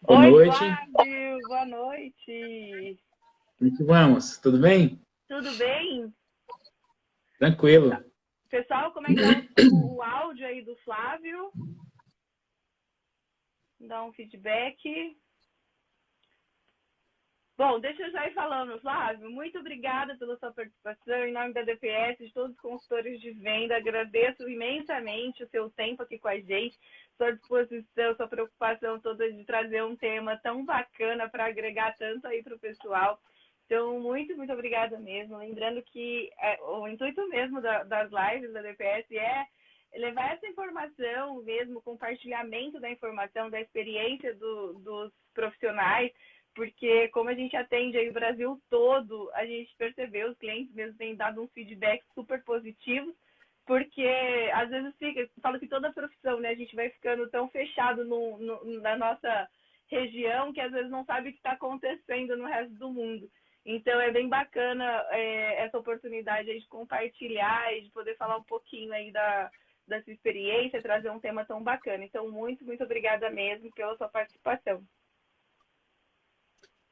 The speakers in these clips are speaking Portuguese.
Boa Oi, noite. Flávio, boa noite. Como é que vamos? Tudo bem? Tudo bem? Tranquilo. Pessoal, como é que tá o áudio aí do Flávio? Dá um feedback. Bom, deixa eu já ir falando, Flávio. Muito obrigada pela sua participação. Em nome da DPS, de todos os consultores de venda, agradeço imensamente o seu tempo aqui com a gente, sua disposição, sua preocupação toda de trazer um tema tão bacana para agregar tanto aí para o pessoal. Então, muito obrigada mesmo. Lembrando que o intuito mesmo das lives da DPS é levar essa informação mesmo, compartilhamento da informação, da experiência dos profissionais, porque como a gente atende aí o Brasil todo, a gente percebeu, os clientes mesmo têm dado um feedback super positivo, porque às vezes fica, falo que toda profissão, né, a gente vai ficando tão fechado na nossa região que às vezes não sabe o que está acontecendo no resto do mundo. Então é bem bacana essa oportunidade aí de compartilhar e de poder falar um pouquinho aí da sua experiência, trazer um tema tão bacana. Então, muito obrigada mesmo pela sua participação.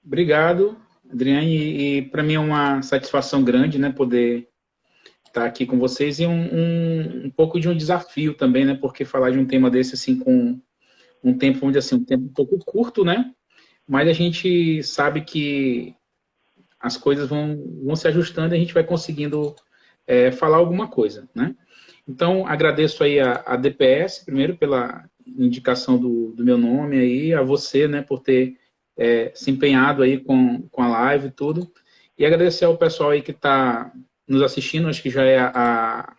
Obrigado, Adriane. E para mim é uma satisfação grande, né, poder estar aqui com vocês e um pouco de um desafio também, né, porque falar de um tema desse assim com um tempo, vamos dizer assim, um tempo um pouco curto, né, mas a gente sabe que as coisas vão se ajustando e a gente vai conseguindo falar alguma coisa, né. Então, agradeço aí a DPS, primeiro, pela indicação do meu nome aí, a você, né, por ter se empenhado aí com a live e tudo. E agradecer ao pessoal aí que está nos assistindo, acho que já é a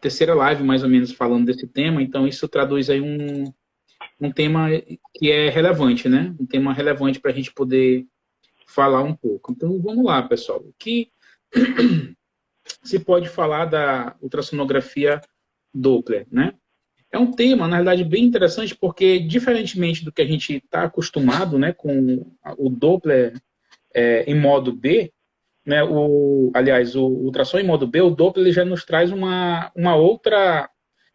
terceira live, mais ou menos, falando desse tema, então isso traduz aí um tema que é relevante, né? Um tema relevante para a gente poder falar um pouco. Então, vamos lá, pessoal. O que se pode falar da ultrassonografia Doppler, né? É um tema, na realidade, bem interessante, porque, diferentemente do que a gente está acostumado, né, com o Doppler em modo B, né, aliás, o ultrassom em modo B, o Doppler ele já nos traz uma outra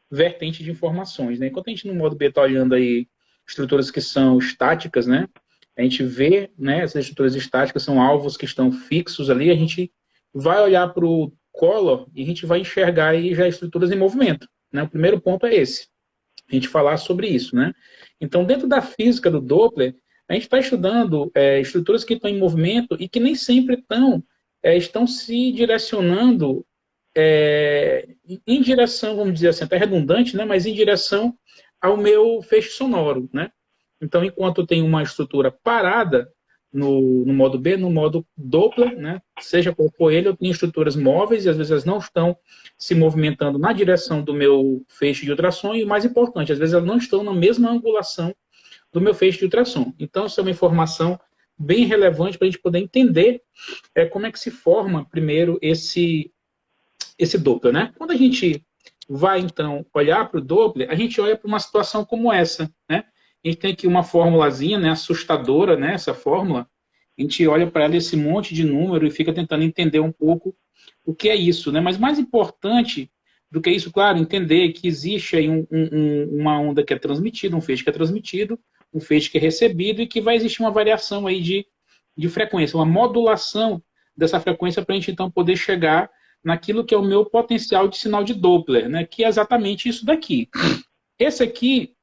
vertente de informações. Né? Enquanto a gente no modo B está olhando aí estruturas que são estáticas, né, a gente vê, né, essas estruturas estáticas são alvos que estão fixos ali, a gente vai olhar para o Color e a gente vai enxergar aí já estruturas em movimento. Né? O primeiro ponto é esse, a gente falar sobre isso. Né? Então, dentro da física do Doppler, a gente está estudando estruturas que estão em movimento e que nem sempre estão se direcionando em direção, vamos dizer assim, até redundante, né, mas em direção ao meu feixe sonoro. Né? Então, enquanto eu tenho uma estrutura parada no modo B, no modo Doppler, né, seja qual for ele, eu tenho estruturas móveis e às vezes elas não estão se movimentando na direção do meu feixe de ultrassom e, o mais importante, às vezes elas não estão na mesma angulação do meu feixe de ultrassom. Então, isso é uma informação bem relevante para a gente poder entender como é que se forma, primeiro, esse Doppler. Né? Quando a gente vai, então, olhar para o Doppler, a gente olha para uma situação como essa. Né? A gente tem aqui uma formulazinha, né, assustadora, né, essa fórmula. A gente olha para ela esse monte de número e fica tentando entender um pouco o que é isso. Né? Mas mais importante do que isso, claro, entender que existe aí uma onda que é transmitida, um feixe que é transmitido, um feixe que é recebido e que vai existir uma variação aí de frequência, uma modulação dessa frequência para a gente então poder chegar naquilo que é o meu potencial de sinal de Doppler, né, que é exatamente isso daqui. Esse aqui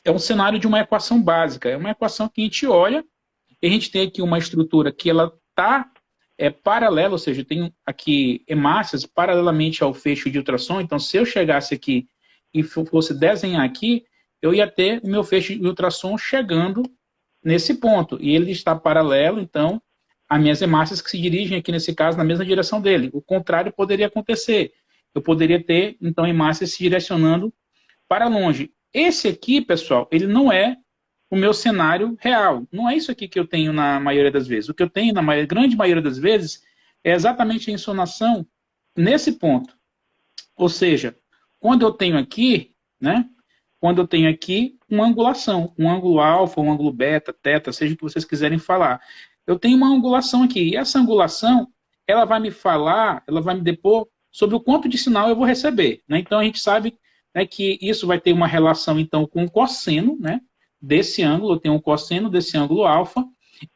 é um cenário de uma equação básica, é uma equação que a gente olha, e a gente tem aqui uma estrutura que ela está paralela, ou seja, tem aqui hemácias paralelamente ao feixe de ultrassom, então se eu chegasse aqui e fosse desenhar aqui, eu ia ter o meu feixe de ultrassom chegando nesse ponto, e ele está paralelo, então, as minhas hemácias que se dirigem aqui, nesse caso, na mesma direção dele. O contrário poderia acontecer. Eu poderia ter, então, hemácias se direcionando para longe. Esse aqui, pessoal, ele não é o meu cenário real. Não é isso aqui que eu tenho na maioria das vezes. O que eu tenho na grande maioria das vezes é exatamente a insonação nesse ponto. Ou seja, quando eu tenho aqui, né? Quando eu tenho aqui uma angulação, um ângulo alfa, um ângulo beta, teta, seja o que vocês quiserem falar. Eu tenho uma angulação aqui. E essa angulação, ela vai me falar, ela vai me depor sobre o quanto de sinal eu vou receber. Né? Então, a gente sabe, né, que isso vai ter uma relação, então, com o cosseno, né? desse ângulo, eu tenho um cosseno desse ângulo alfa,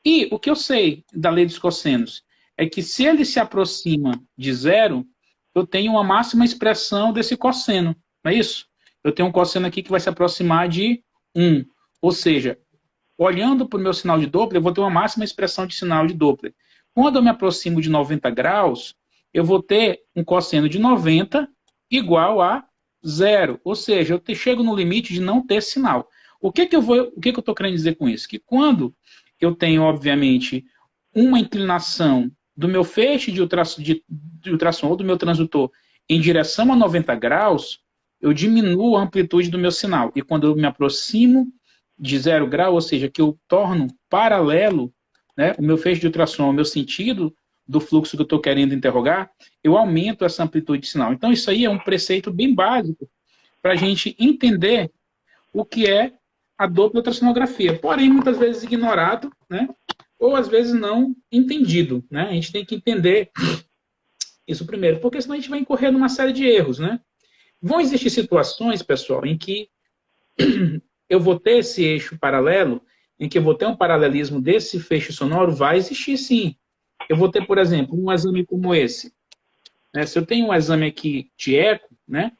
e o que eu sei da lei dos cossenos é que se ele se aproxima de zero, eu tenho uma máxima expressão desse cosseno, não é isso? Eu tenho um cosseno aqui que vai se aproximar de 1, ou seja, olhando para o meu sinal de Doppler, eu vou ter uma máxima expressão de sinal de Doppler. Quando eu me aproximo de 90 graus, eu vou ter um cosseno de 90 igual a zero, ou seja, eu chego no limite de não ter sinal. O que eu estou querendo dizer com isso? Que quando eu tenho, obviamente, uma inclinação do meu feixe de ultrassom ou do meu transdutor em direção a 90 graus, eu diminuo a amplitude do meu sinal. E quando eu me aproximo de 0 grau, ou seja, que eu torno paralelo, né, o meu feixe de ultrassom ao meu sentido do fluxo que eu estou querendo interrogar, eu aumento essa amplitude de sinal. Então, isso aí é um preceito bem básico para a gente entender o que é a Doppler ultrassonografia. Porém, muitas vezes ignorado, né, ou às vezes não entendido. Né? A gente tem que entender isso primeiro, porque senão a gente vai incorrer numa série de erros. Né? Vão existir situações, pessoal, em que eu vou ter esse eixo paralelo, em que eu vou ter um paralelismo desse feixe sonoro, vai existir sim. Eu vou ter, por exemplo, um exame como esse. Né? Se eu tenho um exame aqui de eco, né?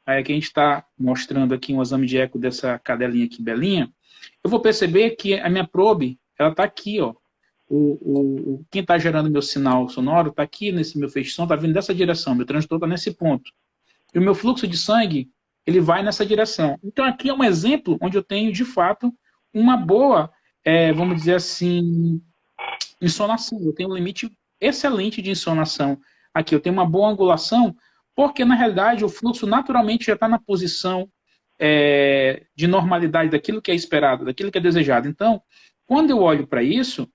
Aí que a gente está mostrando aqui um exame de eco dessa cadelinha aqui, belinha, eu vou perceber que a minha probe, ela está aqui, ó. Quem está gerando meu sinal sonoro está aqui nesse meu feixe de som, está vindo dessa direção, meu transdutor está nesse ponto. E o meu fluxo de sangue, ele vai nessa direção. Então aqui é um exemplo onde eu tenho, de fato, uma boa, vamos dizer assim, insonação. Eu tenho um limite excelente de insonação aqui. Eu tenho uma boa angulação, porque, na realidade, o fluxo naturalmente já está na posição de normalidade daquilo que é esperado, daquilo que é desejado. Então, quando eu olho para isso,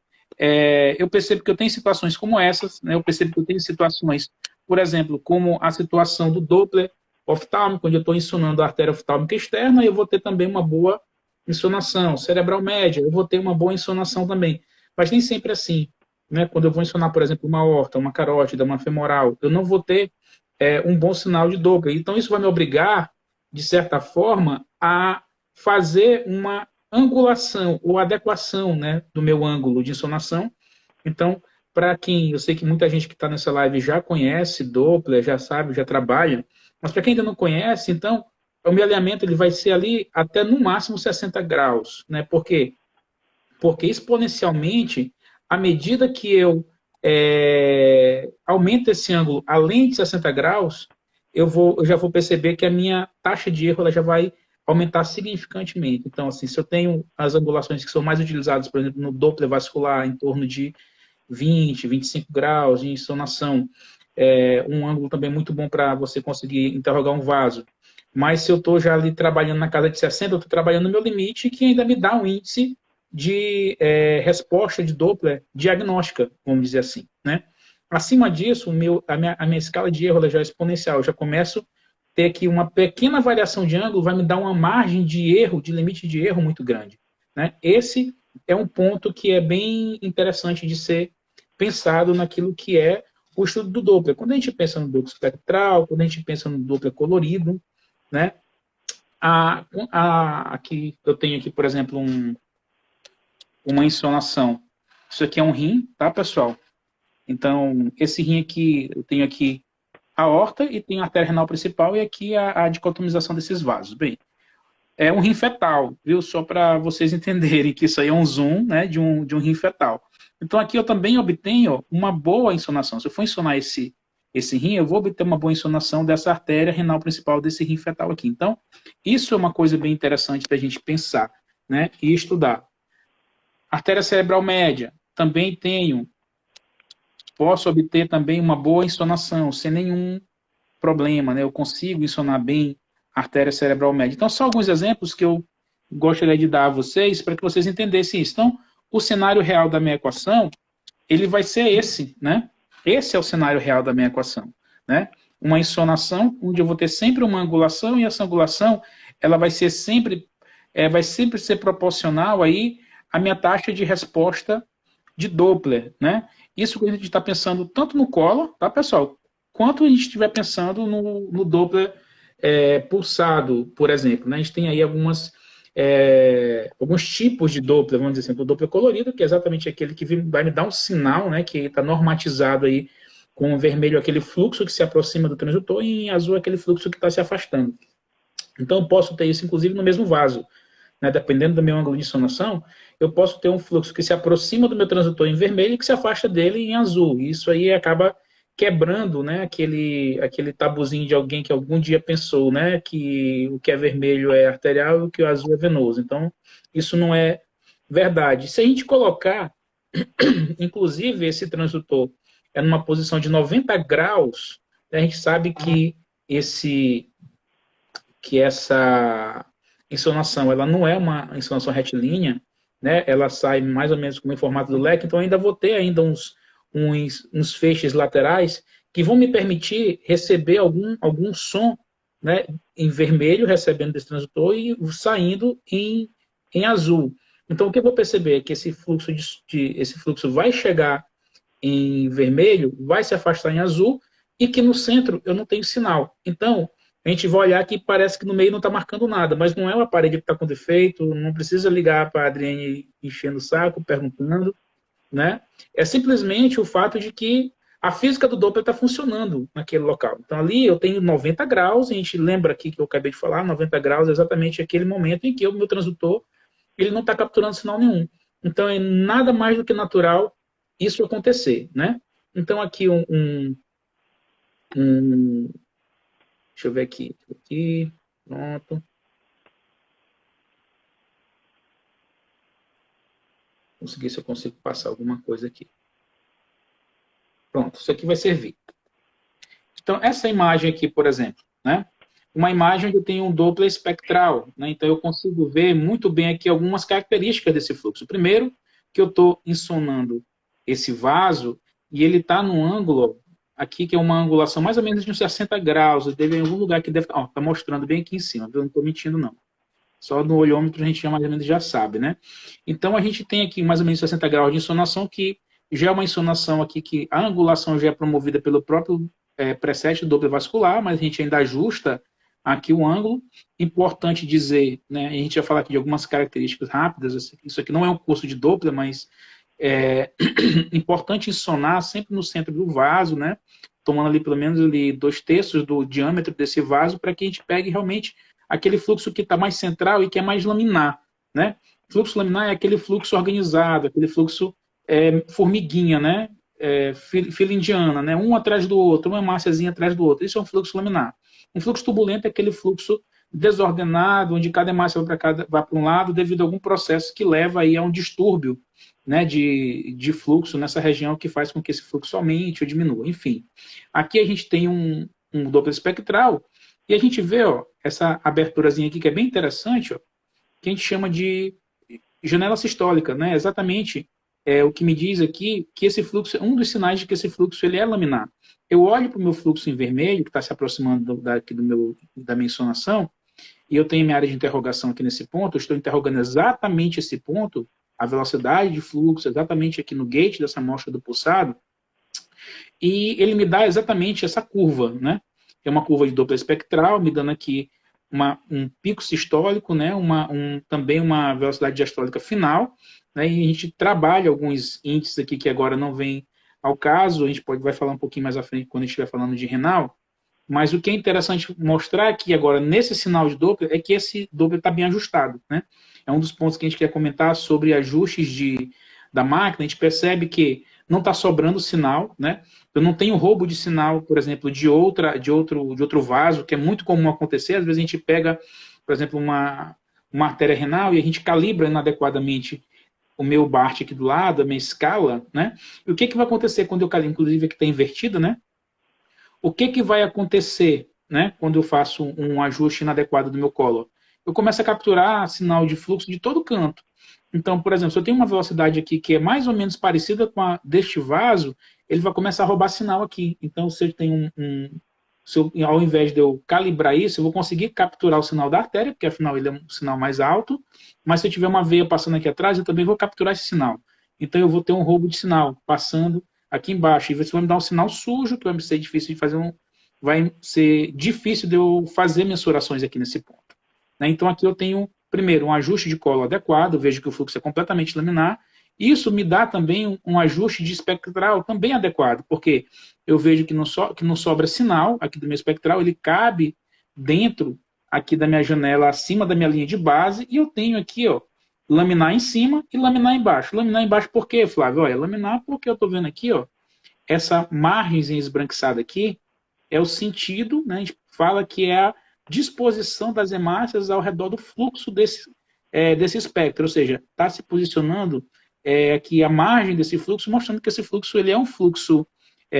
eu percebo que eu tenho situações como essas, né? Eu percebo que eu tenho situações, por exemplo, como a situação do Doppler oftálmico, onde eu estou insonando a artéria oftálmica externa, e eu vou ter também uma boa insonação. Cerebral média, eu vou ter uma boa insonação também. Mas nem sempre assim. Né? Quando eu vou insonar, por exemplo, uma aorta, uma carótida, uma femoral, eu não vou ter um bom sinal de Doppler. Então, isso vai me obrigar, de certa forma, a fazer uma angulação ou adequação, né, do meu ângulo de insonação. Então, para quem, eu sei que muita gente que está nessa live já conhece Doppler, já sabe, já trabalha, mas para quem ainda não conhece, então, o meu alinhamento ele vai ser ali até no máximo 60 graus. Né? Por quê? Porque exponencialmente, à medida que eu aumento esse ângulo além de 60 graus, eu já vou perceber que a minha taxa de erro ela já vai aumentar significantemente. Então, assim, se eu tenho as angulações que são mais utilizadas, por exemplo, no Doppler vascular, em torno de 20, 25 graus de insonação, um ângulo também muito bom para você conseguir interrogar um vaso. Mas se eu estou já ali trabalhando na casa de 60, eu estou trabalhando no meu limite, que ainda me dá um índice de resposta de Doppler diagnóstica, vamos dizer assim. Né? Acima disso, a minha escala de erro ela já é exponencial. Eu já começo a ter aqui uma pequena variação de ângulo, vai me dar uma margem de erro, de limite de erro muito grande. Né? Esse é um ponto que é bem interessante de ser pensado naquilo que é o estudo do Doppler. Quando a gente pensa no Doppler espectral, quando a gente pensa no Doppler colorido, né? Aqui eu tenho aqui, por exemplo, uma insonação. Isso aqui é um rim, tá, pessoal? Então, esse rim aqui, eu tenho aqui a aorta e tenho a artéria renal principal e aqui a dicotomização desses vasos. Bem, é um rim fetal, viu? Só para vocês entenderem que isso aí é um zoom, né, de um rim fetal. Então, aqui eu também obtenho uma boa insonação. Se eu for insonar esse rim, eu vou obter uma boa insonação dessa artéria renal principal desse rim fetal aqui. Então, isso é uma coisa bem interessante para a gente pensar, né, e estudar. Artéria cerebral média, também posso obter também uma boa insonação, sem nenhum problema, né? Eu consigo insonar bem a artéria cerebral média. Então, são alguns exemplos que eu gostaria de dar a vocês, para que vocês entendessem isso. Então, o cenário real da minha equação, ele vai ser esse, né? Esse é o cenário real da minha equação, né? Uma insonação, onde eu vou ter sempre uma angulação, e essa angulação, ela vai ser sempre, vai sempre ser proporcional aí à minha taxa de resposta de Doppler, né? Isso que a gente está pensando tanto no Collor, tá, pessoal? Quanto a gente estiver pensando no Doppler pulsado, por exemplo. Né? A gente tem aí algumas alguns tipos de Doppler, vamos dizer assim, o Doppler colorido, que é exatamente aquele que vai me dar um sinal, né, que está normatizado aí com o vermelho aquele fluxo que se aproxima do transdutor e em azul aquele fluxo que está se afastando. Então eu posso ter isso inclusive no mesmo vaso, né, dependendo do meu ângulo de insolação, eu posso ter um fluxo que se aproxima do meu transdutor em vermelho e que se afasta dele em azul. E isso aí acaba quebrando, né, aquele tabuzinho de alguém que algum dia pensou, né, que o que é vermelho é arterial e o que é azul é venoso. Então, isso não é verdade. Se a gente colocar, inclusive, esse transdutor é numa posição de 90 graus, a gente sabe que essa insolação, ela não é uma insolação retilínea, né? Ela sai mais ou menos como em formato do leque, então ainda vou ter ainda uns feixes laterais que vão me permitir receber algum som, né, em vermelho, recebendo desse transdutor e saindo em azul. Então, o que eu vou perceber é que esse fluxo vai chegar em vermelho, vai se afastar em azul, e que no centro eu não tenho sinal. Então, a gente vai olhar que parece que no meio não está marcando nada, mas não é uma parede que está com defeito, não precisa ligar para a Adriane enchendo o saco, perguntando, né? É simplesmente o fato de que a física do Doppler está funcionando naquele local. Então, ali eu tenho 90 graus, a gente lembra aqui que eu acabei de falar, 90 graus é exatamente aquele momento em que o meu transdutor ele não está capturando sinal nenhum. Então, é nada mais do que natural isso acontecer, né? Então, aqui deixa eu ver aqui, pronto. Conseguir se eu consigo passar alguma coisa aqui. Pronto, isso aqui vai servir. Então, essa imagem aqui, por exemplo, né? Uma imagem onde eu tenho um Doppler espectral, né? Então, eu consigo ver muito bem aqui algumas características desse fluxo. Primeiro, que eu estou insonando esse vaso e ele está num ângulo aqui, que é uma angulação mais ou menos de uns 60 graus. Deve em algum lugar que deve... Ó, tá mostrando bem aqui em cima, eu não estou mentindo, não. Só no olhômetro a gente já mais ou menos já sabe, né? Então, a gente tem aqui mais ou menos 60 graus de insonação, que já é uma insonação aqui que a angulação já é promovida pelo próprio preset do Doppler vascular, mas a gente ainda ajusta aqui o ângulo. Importante dizer, né, a gente vai falar aqui de algumas características rápidas, isso aqui não é um curso de Doppler, mas é importante insonar sempre no centro do vaso, né, tomando ali pelo menos ali 2/3 do diâmetro desse vaso, para que a gente pegue realmente aquele fluxo que está mais central e que é mais laminar, né? Fluxo laminar é aquele fluxo organizado, aquele fluxo formiguinha, né? Fila indiana, né? Um atrás do outro, uma massazinha atrás do outro. Isso é um fluxo laminar. Um fluxo turbulento é aquele fluxo desordenado, onde cada hemácia vai para um lado devido a algum processo que leva aí a um distúrbio, né, de fluxo nessa região, que faz com que esse fluxo aumente ou diminua. Enfim, aqui a gente tem um Doppler espectral e a gente vê, ó, essa aberturazinha aqui que é bem interessante, ó, que a gente chama de janela sistólica, né? Exatamente o que me diz aqui que esse fluxo, um dos sinais de que esse fluxo ele é laminar. Eu olho para o meu fluxo em vermelho, que está se aproximando da minha insonação, e eu tenho minha área de interrogação aqui nesse ponto, eu estou interrogando exatamente esse ponto, a velocidade de fluxo, exatamente aqui no gate dessa amostra do pulsado, e ele me dá exatamente essa curva, né? É uma curva de Doppler espectral, me dando aqui um pico sistólico, né? Também uma velocidade diastólica final, né? E a gente trabalha alguns índices aqui que agora não vem ao caso, a gente vai falar um pouquinho mais à frente quando a gente estiver falando de renal, mas o que é interessante mostrar aqui agora, nesse sinal de Doppler, é que esse Doppler está bem ajustado, né? É um dos pontos que a gente quer comentar sobre ajustes da máquina. A gente percebe que não está sobrando sinal, né? Eu não tenho roubo de sinal, por exemplo, de outro vaso, que é muito comum acontecer. Às vezes a gente pega, por exemplo, uma artéria renal e a gente calibra inadequadamente o meu BART aqui do lado, a minha escala, né? E o que vai acontecer quando eu calibro? Inclusive aqui está invertida, né? O que vai acontecer, né, quando eu faço um ajuste inadequado do meu color? Eu começo a capturar sinal de fluxo de todo canto. Então, por exemplo, se eu tenho uma velocidade aqui que é mais ou menos parecida com a deste vaso, ele vai começar a roubar sinal aqui. Então, se eu tenho ao invés de eu calibrar isso, eu vou conseguir capturar o sinal da artéria, porque afinal ele é um sinal mais alto, mas se eu tiver uma veia passando aqui atrás, eu também vou capturar esse sinal. Então, eu vou ter um roubo de sinal passando aqui embaixo, e você vai me dar um sinal sujo, que vai ser difícil de fazer vai ser difícil de eu fazer mensurações aqui nesse ponto. Né? Então, aqui eu tenho primeiro, um ajuste de colo adequado, eu vejo que o fluxo é completamente laminar. Isso me dá também um ajuste de espectral também adequado, porque eu vejo que não sobra sinal aqui do meu espectral, ele cabe dentro aqui da minha janela, acima da minha linha de base, e eu tenho aqui, ó, laminar em cima e laminar embaixo. Laminar embaixo por quê, Flávio? Olha, laminar porque eu estou vendo aqui, ó, essa margem esbranquiçada aqui é o sentido, né, a gente fala que é a disposição das hemácias ao redor do fluxo desse espectro, ou seja, está se posicionando aqui a margem desse fluxo, mostrando que esse fluxo ele é um fluxo,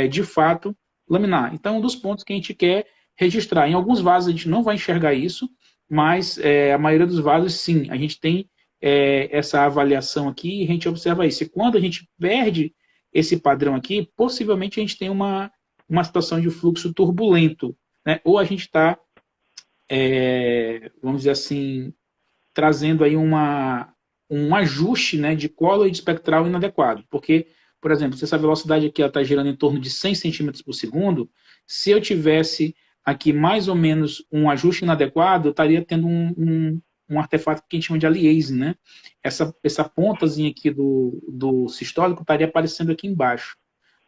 de fato, laminar. Então, um dos pontos que a gente quer registrar. Em alguns vasos a gente não vai enxergar isso, mas a maioria dos vasos, sim, a gente tem essa avaliação aqui e a gente observa isso. E quando a gente perde esse padrão aqui, possivelmente a gente tem uma situação de fluxo turbulento, né? Ou a gente está, vamos dizer assim, trazendo aí um ajuste, né, de colo e de espectral inadequado. Porque, por exemplo, se essa velocidade aqui está girando em torno de 100 centímetros por segundo, se eu tivesse aqui mais ou menos um ajuste inadequado, eu estaria tendo um artefato que a gente chama de aliasing, né? Essa pontazinha aqui do sistólico estaria aparecendo aqui embaixo,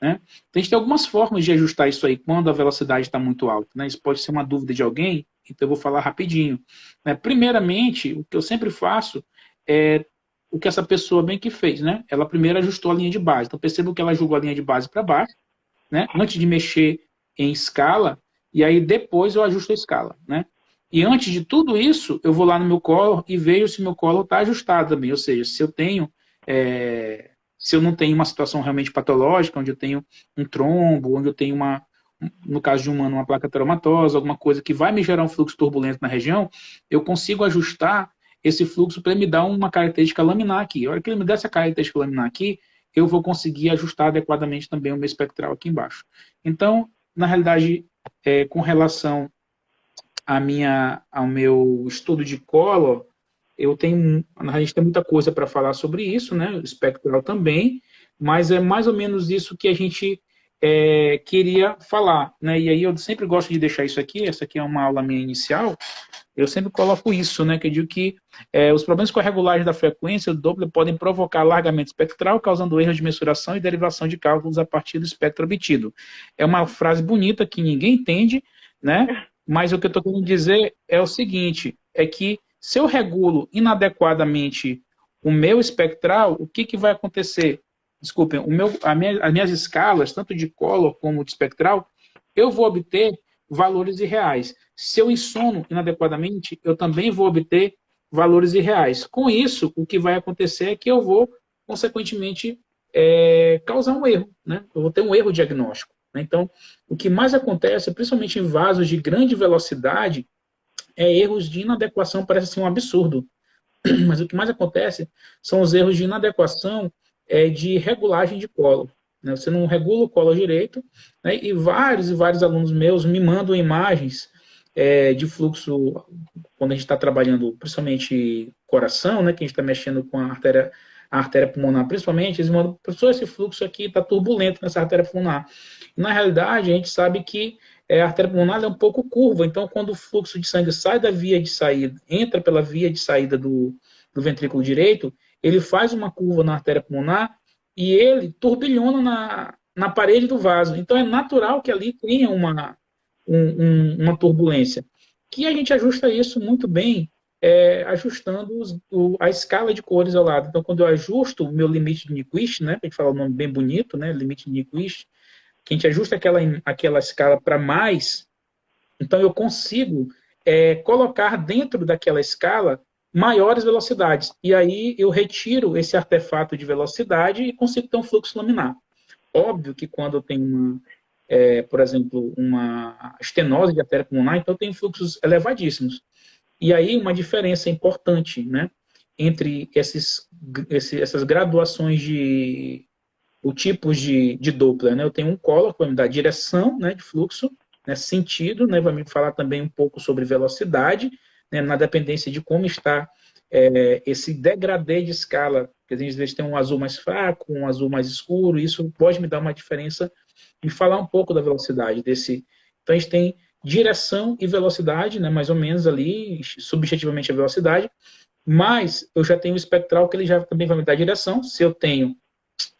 né? Então, a gente tem algumas formas de ajustar isso aí quando a velocidade está muito alta, né? Isso pode ser uma dúvida de alguém, então eu vou falar rapidinho, né? Primeiramente, o que eu sempre faço é o que essa pessoa bem que fez, né? Ela primeiro ajustou a linha de base. Então, perceba que ela jogou a linha de base para baixo, né? Antes de mexer em escala, e aí depois eu ajusto a escala, né? E antes de tudo isso, eu vou lá no meu color e vejo se meu color está ajustado também. Ou seja, se eu não tenho uma situação realmente patológica, onde eu tenho um trombo, onde eu tenho no caso de uma placa teromatosa, alguma coisa que vai me gerar um fluxo turbulento na região, eu consigo ajustar esse fluxo para me dar uma característica laminar aqui. A hora que ele me der essa característica laminar aqui, eu vou conseguir ajustar adequadamente também o meu espectral aqui embaixo. Então, na realidade, com relação ao meu estudo de colo, a gente tem muita coisa para falar sobre isso, né? O espectral também, mas é mais ou menos isso que a gente queria falar, né? E aí eu sempre gosto de deixar isso aqui, essa aqui é uma aula minha inicial, eu sempre coloco isso, né? Que eu digo que os problemas com a regulagem da frequência do Doppler podem provocar alargamento espectral, causando erros de mensuração e derivação de cálculos a partir do espectro obtido. É uma frase bonita que ninguém entende, né? Mas o que eu estou querendo dizer é o seguinte, é que se eu regulo inadequadamente o meu espectral, o que vai acontecer? Desculpem, as minhas escalas, tanto de color como de espectral, eu vou obter valores irreais. Se eu insono inadequadamente, eu também vou obter valores irreais. Com isso, o que vai acontecer é que eu vou, consequentemente, causar um erro, né? Eu vou ter um erro diagnóstico. Então, o que mais acontece, principalmente em vasos de grande velocidade, erros de inadequação. Parece assim um absurdo, mas o que mais acontece são os erros de inadequação de regulagem de colo. Né? Você não regula o colo direito, né? E vários alunos meus me mandam imagens de fluxo, quando a gente está trabalhando, principalmente coração, né? Que a gente está mexendo com a artéria pulmonar, principalmente, eles mandam, professor, esse fluxo aqui está turbulento nessa artéria pulmonar. Na realidade, a gente sabe que a artéria pulmonar é um pouco curva, então quando o fluxo de sangue sai da via de saída, entra pela via de saída do ventrículo direito, ele faz uma curva na artéria pulmonar e ele turbilhona na parede do vaso. Então é natural que ali tenha uma turbulência. Que a gente ajusta isso muito bem, ajustando a escala de cores ao lado. Então, quando eu ajusto o meu limite de Nyquist, né, para falar um nome bem bonito, né, limite de Nyquist, que a gente ajusta aquela escala para mais, então eu consigo colocar dentro daquela escala maiores velocidades. E aí eu retiro esse artefato de velocidade e consigo ter um fluxo laminar. Óbvio que quando eu tenho, por exemplo, uma estenose de artéria pulmonar, então eu tenho fluxos elevadíssimos. E aí uma diferença importante, né, entre essas graduações o tipos de Doppler, né? Eu tenho um color que vai me dar direção, né, de fluxo, né, sentido, né, vai me falar também um pouco sobre velocidade, né, na dependência de como está esse degradê de escala, que às vezes tem um azul mais fraco, um azul mais escuro, isso pode me dar uma diferença e falar um pouco da velocidade desse. Então a gente tem direção e velocidade, né, mais ou menos ali, subjetivamente a velocidade, Mas eu já tenho o espectral que ele já também vai me dar direção. Se eu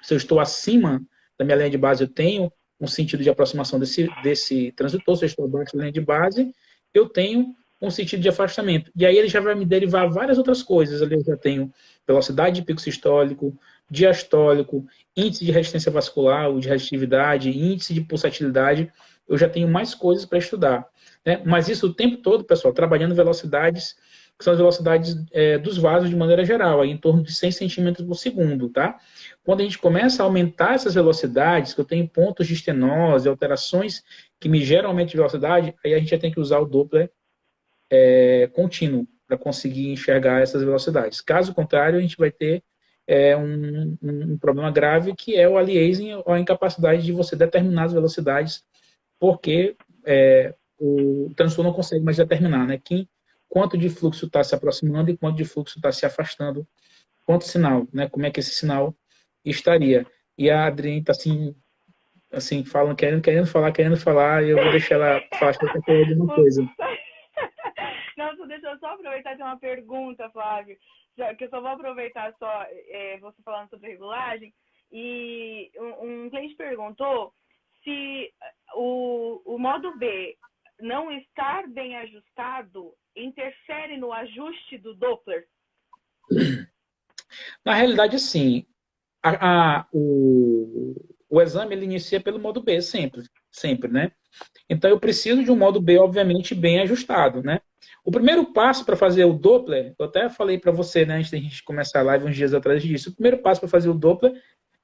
estou acima da minha linha de base, eu tenho um sentido de aproximação desse transitor. Se eu estou abaixo da linha de base, eu tenho um sentido de afastamento. E aí ele já vai me derivar várias outras coisas. Ali eu já tenho velocidade de pico sistólico, diastólico, índice de resistência vascular, ou de resistividade, índice de pulsatilidade. Eu já tenho mais coisas para estudar. Né? Mas isso o tempo todo, pessoal, trabalhando velocidades que são as velocidades dos vasos de maneira geral, aí em torno de 100 centímetros por segundo, tá? Quando a gente começa a aumentar essas velocidades, que eu tenho pontos de estenose, alterações que me geram aumento de velocidade, aí a gente já tem que usar o Doppler contínuo para conseguir enxergar essas velocidades. Caso contrário, a gente vai ter um problema grave, que é o aliasing, ou a incapacidade de você determinar as velocidades, porque o transdutor não consegue mais determinar, né? Quanto de fluxo está se aproximando e quanto de fluxo está se afastando, quanto sinal, né? Como é que esse sinal estaria. E a Adriane está assim, falando, querendo falar, e eu vou deixar ela falar alguma coisa. Não, deixa eu só aproveitar de uma pergunta, Flávio, que eu só vou aproveitar você falando sobre regulagem, e um cliente perguntou se o modo B não estar bem ajustado interfere no ajuste do Doppler? Na realidade, sim. O exame ele inicia pelo modo B, sempre, né? Então, eu preciso de um modo B, obviamente, bem ajustado, né? O primeiro passo para fazer o Doppler, eu até falei para você, né, antes da gente começar a live uns dias atrás disso, o primeiro passo para fazer o Doppler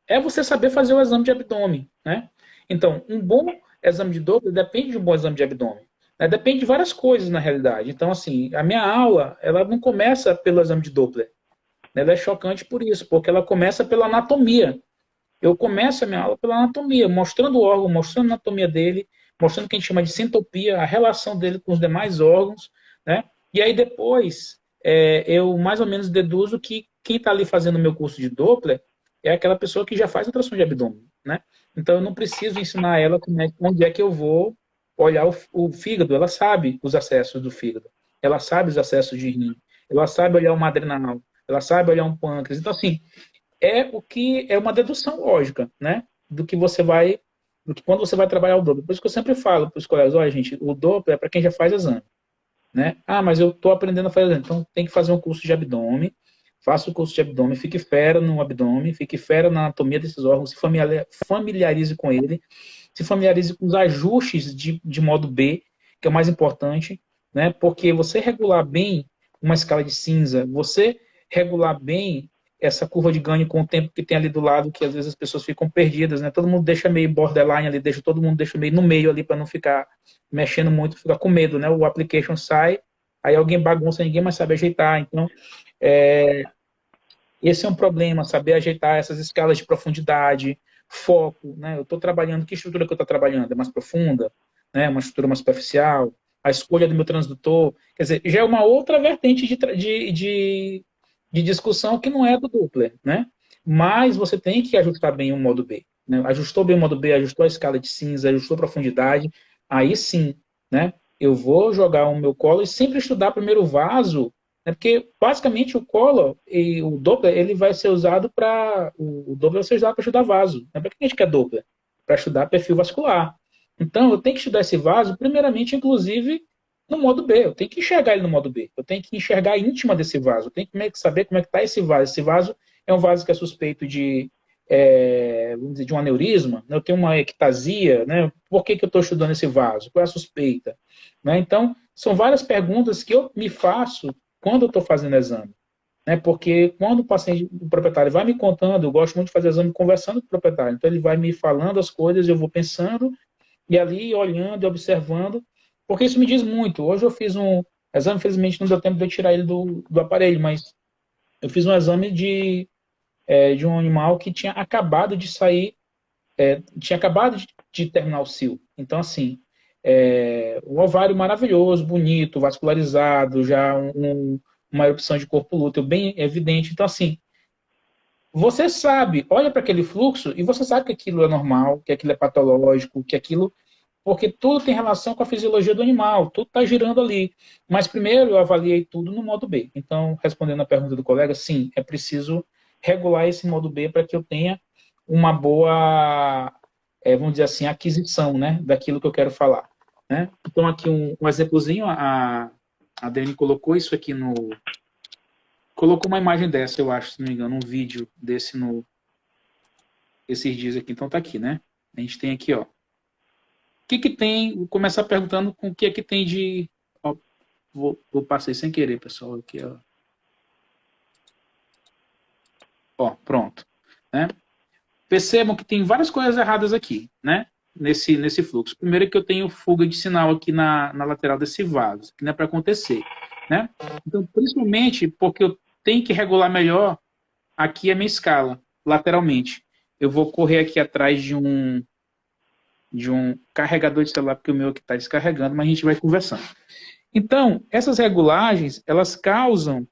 é você saber fazer o exame de abdômen, né? Então, um bom exame de Doppler depende de um bom exame de abdômen. Né? Depende de várias coisas, na realidade. Então, assim, a minha aula, ela não começa pelo exame de Doppler. Ela é chocante por isso, porque ela começa pela anatomia. Eu começo a minha aula pela anatomia, mostrando o órgão, mostrando a anatomia dele, mostrando o que a gente chama de sintopia, a relação dele com os demais órgãos, né? E aí depois eu mais ou menos deduzo que quem está ali fazendo o meu curso de Doppler é aquela pessoa que já faz ultrassom de abdômen, né? Então eu não preciso ensinar ela onde é que eu vou olhar o fígado. Ela sabe os acessos do fígado, ela sabe os acessos de rim, ela sabe olhar uma adrenal, ela sabe olhar um pâncreas. Então assim, o que é uma dedução lógica, né? Do que quando você vai trabalhar o Doppler. Por isso que eu sempre falo para os colegas, olha, gente, o Doppler é para quem já faz exame, né? Ah, mas eu estou aprendendo a fazer exame, então tem que fazer um curso de abdômen, faça o curso de abdômen, fique fera no abdômen, fique fera na anatomia desses órgãos, se familiarize com ele, se familiarize com os ajustes de modo B, que é o mais importante, né? Porque você regular bem uma escala de cinza, você regular bem essa curva de ganho com o tempo que tem ali do lado, que às vezes as pessoas ficam perdidas, né? Todo mundo deixa meio borderline ali, todo mundo deixa meio no meio ali para não ficar mexendo muito, ficar com medo, né? O application sai, aí alguém bagunça, ninguém mais sabe ajeitar. Então, esse é um problema, saber ajeitar essas escalas de profundidade, foco, né? Eu estou trabalhando, que estrutura que eu estou trabalhando? É mais profunda? Né? Uma estrutura mais superficial? A escolha do meu transdutor? Quer dizer, já é uma outra vertente de discussão que não é do Doppler, né? Mas você tem que ajustar bem o modo B. Né? Ajustou bem o modo B, ajustou a escala de cinza, ajustou a profundidade, aí sim, né? Eu vou jogar o meu colo e sempre estudar primeiro o vaso, né? Porque basicamente o colo e o Doppler ele vai ser usado para o Doppler vai ser usado para estudar vaso. Né? Para que a gente quer Doppler? Para estudar perfil vascular. Então eu tenho que estudar esse vaso, primeiramente, inclusive no modo B. Eu tenho que enxergar ele no modo B. Eu tenho que enxergar a íntima desse vaso. Eu tenho que saber como é que está esse vaso. Esse vaso é um vaso que é suspeito vamos dizer, de um aneurisma. Né? Eu tenho uma ectasia. Né? Por que eu estou estudando esse vaso? Qual é a suspeita? Né? Então, são várias perguntas que eu me faço quando eu estou fazendo exame. Né? Porque quando o proprietário vai me contando, eu gosto muito de fazer exame conversando com o proprietário. Então, ele vai me falando as coisas, eu vou pensando, e ali olhando e observando, porque isso me diz muito. Hoje eu fiz um exame, infelizmente não deu tempo de eu tirar ele do aparelho, mas eu fiz um exame de um animal que tinha acabado de sair, tinha acabado de terminar o cio. Então, assim, um ovário maravilhoso, bonito, vascularizado, já uma erupção de corpo lúteo bem evidente. Então, assim, você sabe, olha para aquele fluxo e você sabe que aquilo é normal, que aquilo é patológico, que aquilo Porque tudo tem relação com a fisiologia do animal, tudo está girando ali. Mas primeiro eu avaliei tudo no modo B. Então, respondendo a pergunta do colega, sim, é preciso regular esse modo B para que eu tenha uma boa, vamos dizer assim, aquisição, né, daquilo que eu quero falar. Né? Então, aqui um exemplozinho, a Dani colocou isso aqui no... Colocou uma imagem dessa, eu acho, se não me engano, um vídeo desse esses dias aqui. Então, tá aqui, né? A gente tem aqui, ó. O que tem... Vou começar perguntando com o que é que tem de... Ó, passei sem querer, pessoal, aqui, ó. Ó, pronto. Né? Percebam que tem várias coisas erradas aqui, né? Nesse fluxo. Primeiro é que eu tenho fuga de sinal aqui na lateral desse vaso, que não é para acontecer, né? Então, principalmente porque eu tenho que regular melhor aqui a minha escala, lateralmente. Eu vou correr aqui atrás de um carregador de celular, porque o meu aqui está descarregando, mas a gente vai conversando. Então, essas regulagens, elas causam,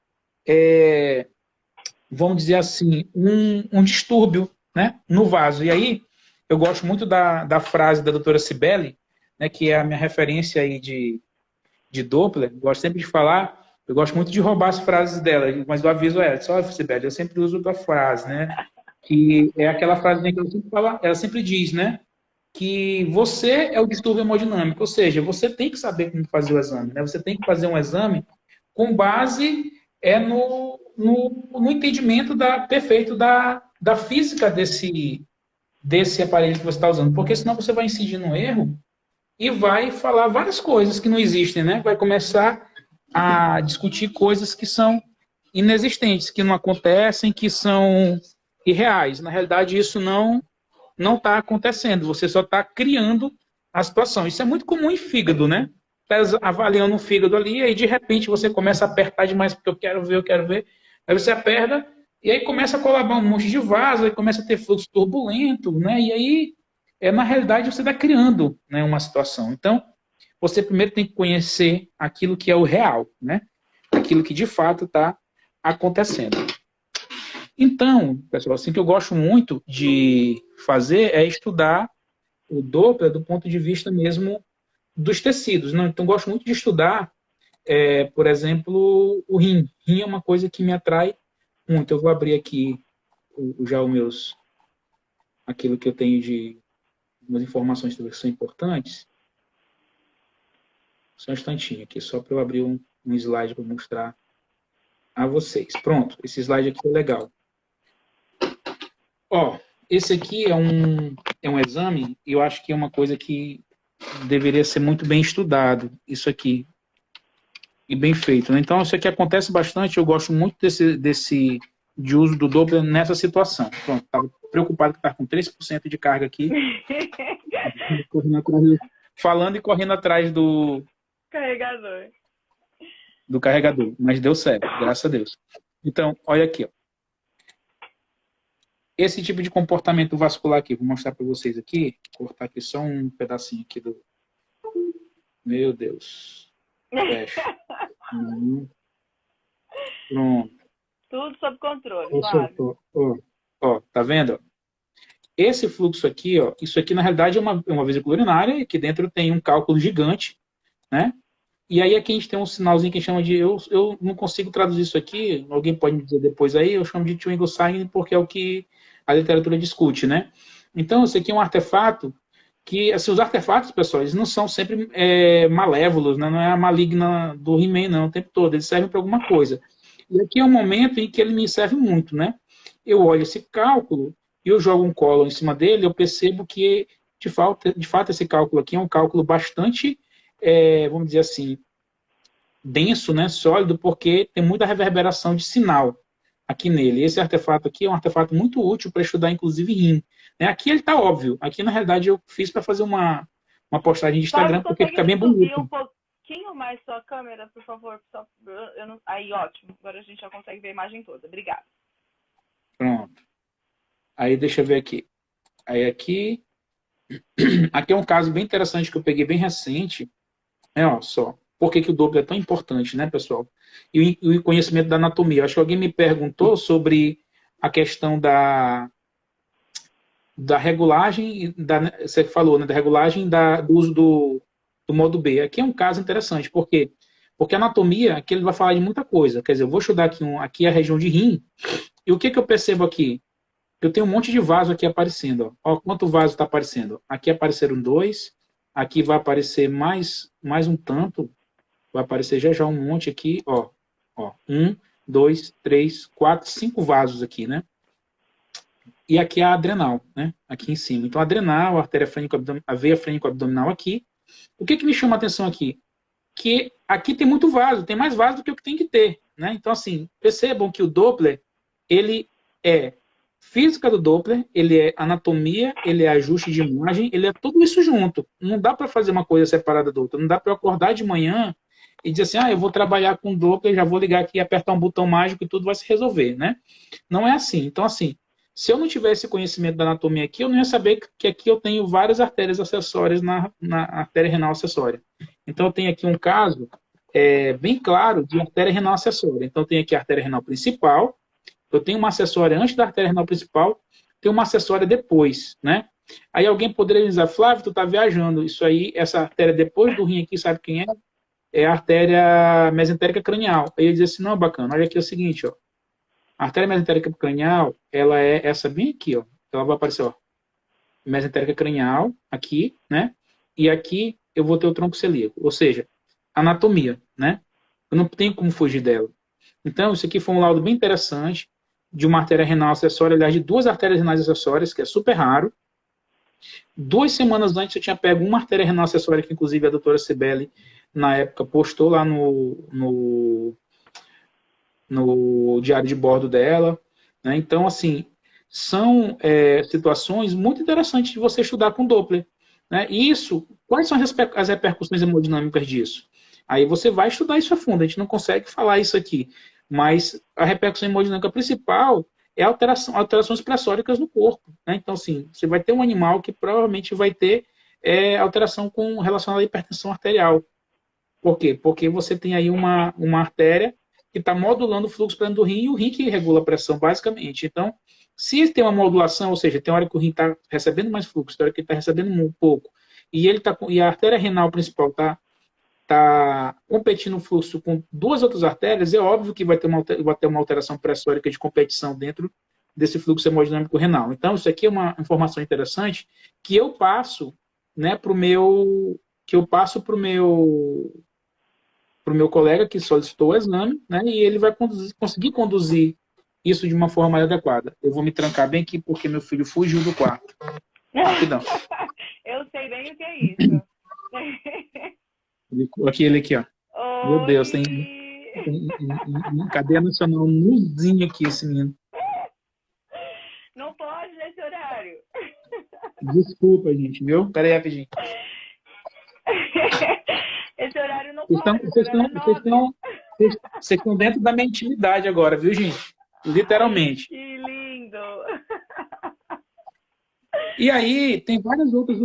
vamos dizer assim, um distúrbio, né, no vaso. E aí, eu gosto muito da frase da doutora Cibele, né, que é a minha referência aí de Doppler. Gosto sempre de falar, eu gosto muito de roubar as frases dela, mas eu aviso ela, só Cibele, eu sempre uso da frase, né, que é aquela frase que ela sempre fala, ela sempre diz, né, que você é o distúrbio hemodinâmico, ou seja, você tem que saber como fazer o exame, né, você tem que fazer um exame com base no entendimento perfeito da física desse aparelho que você está usando, porque senão você vai incidir no erro e vai falar várias coisas que não existem, né? Vai começar a discutir coisas que são inexistentes, que não acontecem, que são irreais. Na realidade, isso não está acontecendo, você só está criando a situação. Isso é muito comum em fígado, né? Está avaliando o fígado ali, e aí de repente você começa a apertar demais, porque eu quero ver. Aí você aperta, e aí começa a colabar um monte de vaso, aí começa a ter fluxo turbulento, né? E aí, na realidade, você está criando, né, uma situação. Então, você primeiro tem que conhecer aquilo que é o real, né? Aquilo que de fato está acontecendo. Então, pessoal, assim que eu gosto muito de fazer é estudar o Doppler do ponto de vista mesmo dos tecidos. Né? Então, gosto muito de estudar, por exemplo, o rim. Rim é uma coisa que me atrai muito. Eu vou abrir aqui já aquilo que eu tenho de umas informações que são importantes. Só um instantinho aqui, só para eu abrir um slide para mostrar a vocês. Pronto, esse slide aqui é legal. Ó, esse aqui é um exame, e eu acho que é uma coisa que deveria ser muito bem estudado, isso aqui, e bem feito. Né? Então, isso aqui acontece bastante, eu gosto muito de uso do Doppler nessa situação. Pronto, estava preocupado que estava com 3% de carga aqui, falando e correndo atrás do carregador, mas deu certo, graças a Deus. Então, olha aqui, ó. Esse tipo de comportamento vascular aqui, vou mostrar para vocês aqui, vou cortar aqui só um pedacinho aqui do... Meu Deus. Fecha. Pronto. Tudo sob controle, claro. Ó, tá vendo? Esse fluxo aqui, ó, isso aqui na realidade é uma vesícula urinária, e aqui dentro tem um cálculo gigante, né? E aí aqui a gente tem um sinalzinho que a gente chama de... Eu não consigo traduzir isso aqui, alguém pode me dizer depois aí, eu chamo de twinkle sign porque é o que a literatura discute, né? Então, isso aqui é um artefato que, assim, os artefatos, pessoal, eles não são sempre malévolos, né? Não é a maligna do He-Man, não, o tempo todo, eles servem para alguma coisa. E aqui é um momento em que ele me serve muito, né? Eu olho esse cálculo e eu jogo um colo em cima dele, eu percebo que, de fato, esse cálculo aqui é um cálculo bastante, vamos dizer assim, denso, né? Sólido, porque tem muita reverberação de sinal aqui nele. Esse artefato aqui é um artefato muito útil para estudar, inclusive, rim. Né? Aqui ele está óbvio. Aqui, na realidade, eu fiz para fazer uma postagem de Instagram, porque fica bem bonito. Um pouquinho mais sua câmera, por favor. Aí, ótimo. Agora a gente já consegue ver a imagem toda. Obrigada. Pronto. Aí, deixa eu ver aqui. Aí, aqui é um caso bem interessante que eu peguei bem recente. Ó, só. Por que o Doppler é tão importante, né, pessoal? E o conhecimento da anatomia. Acho que alguém me perguntou sobre a questão da regulagem, você falou, né, da regulagem do uso do modo B. Aqui é um caso interessante, por quê? Porque a anatomia, aqui ele vai falar de muita coisa. Quer dizer, eu vou estudar aqui a região de rim, e o que, que eu percebo aqui? Eu tenho um monte de vaso aqui aparecendo. Ó, quanto vaso está aparecendo? Aqui apareceram 2, aqui vai aparecer mais um tanto, vai aparecer já um monte aqui, ó. 1, 2, 3, 4, 5 vasos aqui, né? E aqui é a adrenal, né? Aqui em cima. Então, a adrenal, a veia frênico-abdominal aqui. O que, que me chama a atenção aqui? Que aqui tem muito vaso, tem mais vaso do que o que tem que ter, né? Então, assim, percebam que o Doppler, ele é física do Doppler, ele é anatomia, ele é ajuste de imagem, ele é tudo isso junto. Não dá para fazer uma coisa separada da outra. Não dá para eu acordar de manhã e dizer assim, eu vou trabalhar com Doppler, já vou ligar aqui, apertar um botão mágico e tudo vai se resolver, né? Não é assim. Então, assim, se eu não tivesse conhecimento da anatomia aqui, eu não ia saber que aqui eu tenho várias artérias acessórias na artéria renal acessória. Então, eu tenho aqui um caso bem claro de artéria renal acessória. Então, eu tenho aqui a artéria renal principal, eu tenho uma acessória antes da artéria renal principal, tenho uma acessória depois, né? Aí alguém poderia dizer, Flávio, tu tá viajando. Isso aí, essa artéria depois do rim aqui, sabe quem é? É a artéria mesentérica cranial. Aí eu dizia assim, não, bacana, olha aqui o seguinte, ó. A artéria mesentérica cranial, ela é essa bem aqui, ó. Ela vai aparecer, ó. Mesentérica cranial, aqui, né? E aqui eu vou ter o tronco celíaco. Ou seja, anatomia, né? Eu não tenho como fugir dela. Então, isso aqui foi um laudo bem interessante de uma artéria renal acessória, aliás, de 2 artérias renais acessórias, que é super raro. 2 semanas antes eu tinha pego uma artéria renal acessória, que inclusive a doutora Cibele, na época, postou lá no diário de bordo dela, né? Então, assim, são situações muito interessantes de você estudar com Doppler, né? E isso, quais são as repercussões hemodinâmicas disso? Aí você vai estudar isso a fundo, a gente não consegue falar isso aqui, mas a repercussão hemodinâmica principal é alterações pressóricas no corpo, né? Então, assim, você vai ter um animal que provavelmente vai ter alteração relacionada à hipertensão arterial. Por quê? Porque você tem aí uma artéria que está modulando o fluxo para dentro do rim e o rim que regula a pressão, basicamente. Então, se tem uma modulação, ou seja, tem hora que o rim está recebendo mais fluxo, tem hora que ele está recebendo um pouco, e a artéria renal principal está competindo o fluxo com 2 outras artérias, é óbvio que vai ter uma alteração pressórica de competição dentro desse fluxo hemodinâmico renal. Então, isso aqui é uma informação interessante que eu passo, né, para o meu colega que solicitou o exame, né, e ele vai conseguir conduzir isso de uma forma mais adequada. Eu vou me trancar bem aqui porque meu filho fugiu do quarto. Rapidão. Eu sei bem o que é isso. Ele aqui, ó. Oi. Meu Deus, tem cadeia nacional nuzinho aqui, esse menino. Não pode nesse horário. Desculpa, gente, viu? Pera aí, rapidinho. Esse horário não pode. Vocês estão dentro da minha intimidade agora, viu, gente? Literalmente. Ai, que lindo! E aí, tem várias outras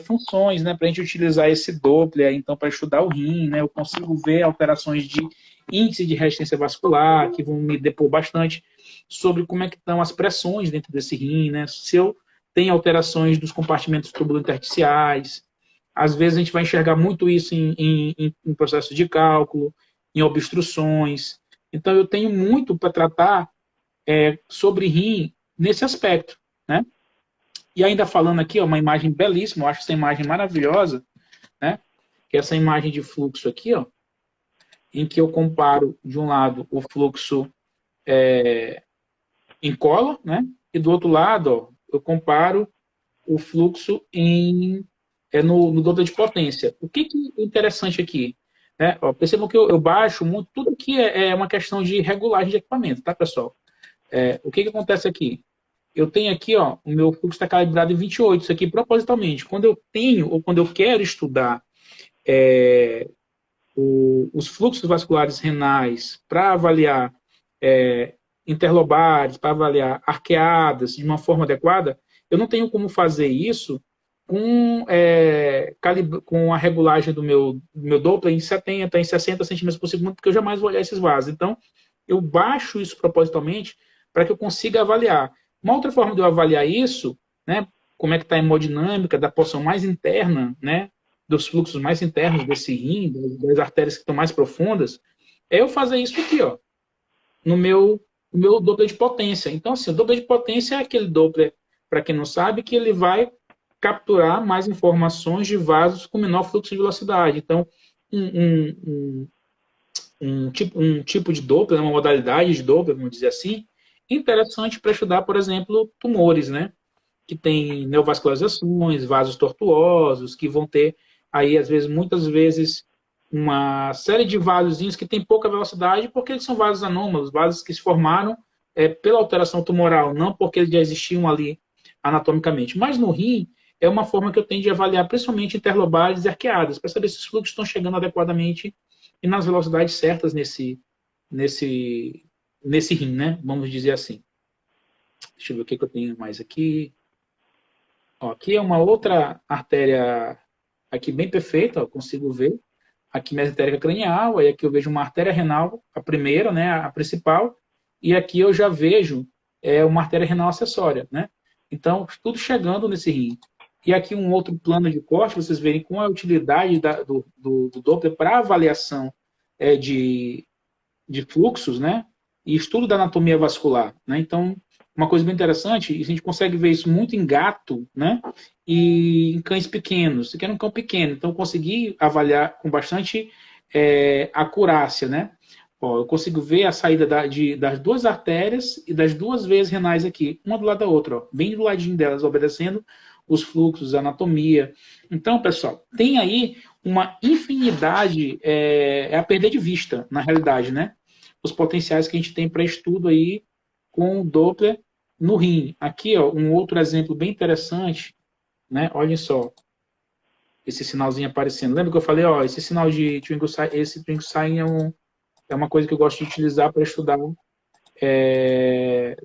funções, né, para a gente utilizar esse Doppler, então, para estudar o rim, né? Eu consigo ver alterações de índice de resistência vascular, que vão me depor bastante sobre como é que estão as pressões dentro desse rim, né? Se eu tenho alterações dos compartimentos tubulointersticiais. Às vezes a gente vai enxergar muito isso em processo de cálculo, em obstruções. Então, eu tenho muito para tratar sobre rim nesse aspecto, né? E ainda falando aqui, ó, uma imagem belíssima, eu acho essa imagem maravilhosa, né? Que é essa imagem de fluxo aqui, ó, em que eu comparo, de um lado, o fluxo em cola, né? E do outro lado, ó, eu comparo o fluxo no Doppler de potência. O que é interessante aqui? Né? Ó, percebam que eu baixo muito tudo que é uma questão de regulagem de equipamento, tá, pessoal? O que acontece aqui? Eu tenho aqui, ó, o meu fluxo está calibrado em 28, isso aqui propositalmente. Quando eu tenho, ou quando eu quero estudar os fluxos vasculares renais para avaliar interlobares, para avaliar arqueadas de uma forma adequada, eu não tenho como fazer isso com a regulagem do meu Doppler em 70, em 60 centímetros por segundo, porque eu jamais vou olhar esses vasos. Então, eu baixo isso propositalmente para que eu consiga avaliar. Uma outra forma de eu avaliar isso, né? Como é que está a hemodinâmica da porção mais interna, né? Dos fluxos mais internos desse rim, das artérias que estão mais profundas, é eu fazer isso aqui, ó, no meu Doppler de potência. Então, assim, o Doppler de potência é aquele Doppler, para quem não sabe, que ele vai capturar mais informações de vasos com menor fluxo de velocidade. Então, um tipo de Doppler, uma modalidade de Doppler, vamos dizer assim, interessante para estudar, por exemplo, tumores, né? Que tem neovascularizações, vasos tortuosos, que vão ter aí, às vezes, muitas vezes, uma série de vasozinhos que tem pouca velocidade, porque eles são vasos anômalos, vasos que se formaram pela alteração tumoral, não porque eles já existiam ali anatomicamente. Mas no rim, é uma forma que eu tenho de avaliar, principalmente interlobais e arqueadas, para saber se os fluxos estão chegando adequadamente e nas velocidades certas nesse rim, né? Vamos dizer assim. Deixa eu ver o que eu tenho mais aqui. Ó, aqui é uma outra artéria aqui bem perfeita, ó, consigo ver. Aqui mesentérica cranial, aí aqui eu vejo uma artéria renal, a primeira, né, a principal, e aqui eu já vejo uma artéria renal acessória, né? Então, tudo chegando nesse rim. E aqui um outro plano de corte, vocês verem com a utilidade do Doppler para avaliação de fluxos, né? E estudo da anatomia vascular, né? Então, uma coisa bem interessante, e a gente consegue ver isso muito em gato, né? E em cães pequenos. Isso aqui era um cão pequeno, então eu consegui avaliar com bastante acurácia, né? Ó, eu consigo ver a saída das duas artérias e das duas veias renais aqui, uma do lado da outra, ó, bem do ladinho delas, obedecendo os fluxos, a anatomia. Então, pessoal, tem aí uma infinidade, a perder de vista, na realidade, né? Os potenciais que a gente tem para estudo aí com o Doppler no rim. Aqui, ó, um outro exemplo bem interessante, né? Olhem só, esse sinalzinho aparecendo. Lembra que eu falei, ó, esse sinal de twinkle sign é uma coisa que eu gosto de utilizar para estudar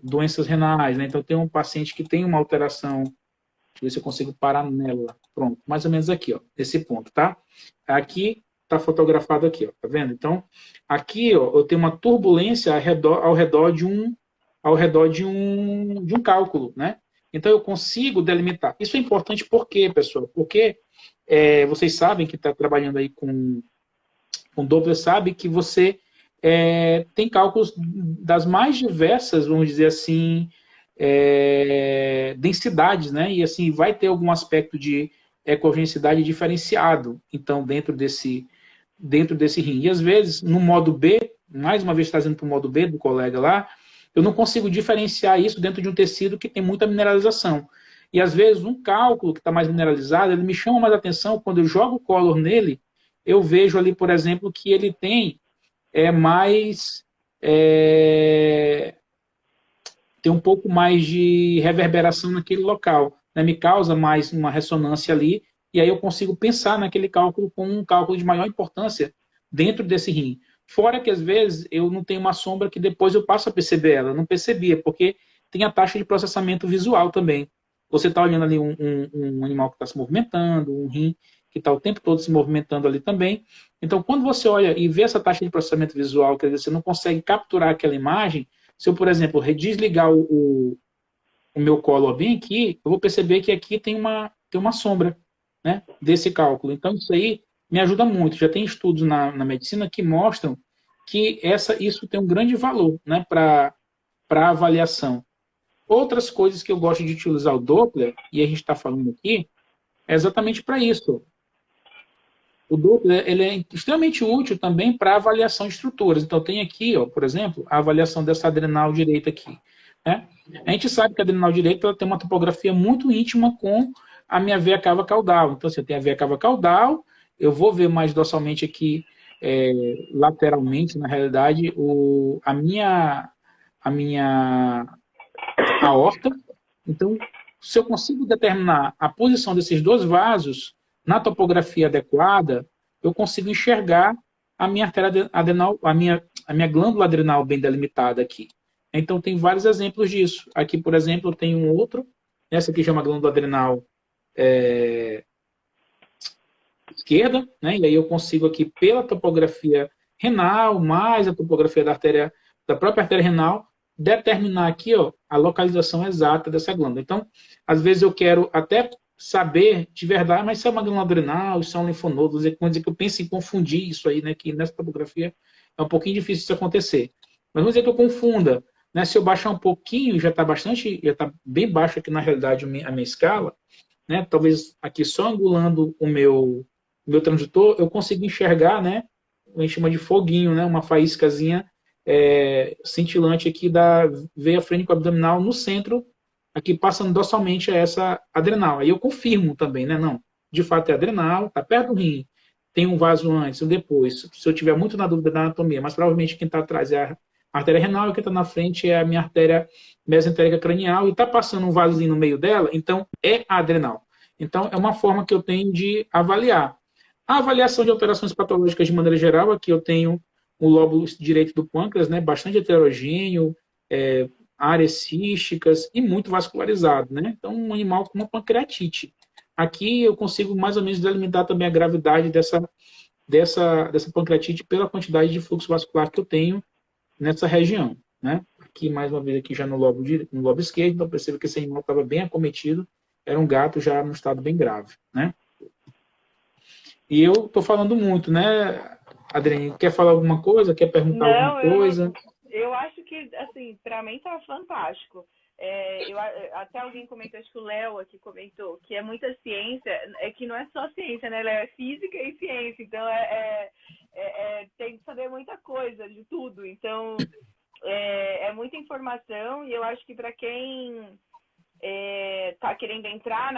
doenças renais, né? Então, tem um paciente que tem uma alteração, deixa eu ver se eu consigo parar nela. Pronto, mais ou menos aqui, ó, nesse ponto, tá? Aqui está fotografado aqui, ó, tá vendo? Então, aqui, ó, eu tenho uma turbulência ao redor de um cálculo, né? Então, eu consigo delimitar. Isso é importante por quê, pessoal? Porque vocês sabem que está trabalhando aí com Doppler, sabe que você tem cálculos das mais diversas, vamos dizer assim, densidades, né? E assim, vai ter algum aspecto de ecogenicidade diferenciado, então, dentro desse rim. E às vezes, no modo B, mais uma vez trazendo para o modo B do colega lá, eu não consigo diferenciar isso dentro de um tecido que tem muita mineralização. E às vezes, um cálculo que está mais mineralizado, ele me chama mais atenção quando eu jogo o color nele, eu vejo ali, por exemplo, que ele tem tem um pouco mais de reverberação naquele local, né? Me causa mais uma ressonância ali, e aí eu consigo pensar naquele cálculo como um cálculo de maior importância dentro desse rim. Fora que, às vezes, eu não tenho uma sombra que depois eu passo a perceber ela. Eu não percebia, porque tem a taxa de processamento visual também. Você está olhando ali um animal que está se movimentando, um rim que está o tempo todo se movimentando ali também. Então, quando você olha e vê essa taxa de processamento visual, quer dizer, você não consegue capturar aquela imagem, se eu, por exemplo, desligar o meu colo bem aqui, eu vou perceber que aqui tem uma sombra, né, desse cálculo. Então, isso aí me ajuda muito. Já tem estudos na medicina que mostram que isso tem um grande valor, né, para avaliação. Outras coisas que eu gosto de utilizar o Doppler, e a gente está falando aqui, é exatamente para isso. O Doppler ele é extremamente útil também para avaliação de estruturas. Então, tem aqui, ó, por exemplo, a avaliação dessa adrenal direita aqui. Né? A gente sabe que a adrenal direita ela tem uma topografia muito íntima com a minha veia cava caudal. Então, se eu tenho a veia cava caudal, eu vou ver mais dorsalmente aqui, lateralmente, na realidade, a minha aorta. Então, se eu consigo determinar a posição desses dois vasos na topografia adequada, eu consigo enxergar a minha artéria adenal, a minha glândula adrenal bem delimitada aqui. Então, tem vários exemplos disso. Aqui, por exemplo, eu tenho um outro. Essa aqui chama glândula adrenal esquerda, né? E aí eu consigo aqui, pela topografia renal, mais a topografia da própria artéria renal, determinar aqui, ó, a localização exata dessa glândula. Então, às vezes eu quero até saber de verdade, mas isso é uma glândula adrenal, isso é um linfonodo, vamos dizer que eu penso em confundir isso aí, né, que nessa tomografia é um pouquinho difícil isso acontecer. Mas vamos dizer que eu confunda, né, se eu baixar um pouquinho, já está bem baixo aqui na realidade a minha escala, né, talvez aqui só angulando o meu transitor, eu consigo enxergar, né, a gente chama de foguinho, né, uma faíscazinha cintilante aqui da veia frênico-abdominal no centro, aqui passando dorsalmente a essa adrenal. Aí eu confirmo também, né? Não, de fato é adrenal, está perto do rim, tem um vaso antes ou depois. Se eu tiver muito na dúvida da anatomia, mas provavelmente quem está atrás é a artéria renal e quem está na frente é a minha artéria mesentérica cranial e está passando um vasozinho no meio dela, então é a adrenal. Então é uma forma que eu tenho de avaliar. A avaliação de alterações patológicas de maneira geral, aqui eu tenho o lóbulo direito do pâncreas, né, bastante heterogêneo, áreas císticas e muito vascularizado, né? Então, um animal com uma pancreatite. Aqui eu consigo mais ou menos delimitar também a gravidade dessa pancreatite pela quantidade de fluxo vascular que eu tenho nessa região, né? Aqui, mais uma vez, aqui já no lobo esquerdo, então percebo que esse animal estava bem acometido, era um gato já no estado bem grave, né? E eu estou falando muito, né, Adriane? Quer falar alguma coisa? Quer perguntar alguma coisa? Eu acho que, assim, para mim tá fantástico. Até alguém comentou, acho que o Léo aqui comentou, que é muita ciência, é que não é só ciência, né, Léo? É física e ciência, então tem que saber muita coisa de tudo. Então, é muita informação e eu acho que para quem tá querendo entrar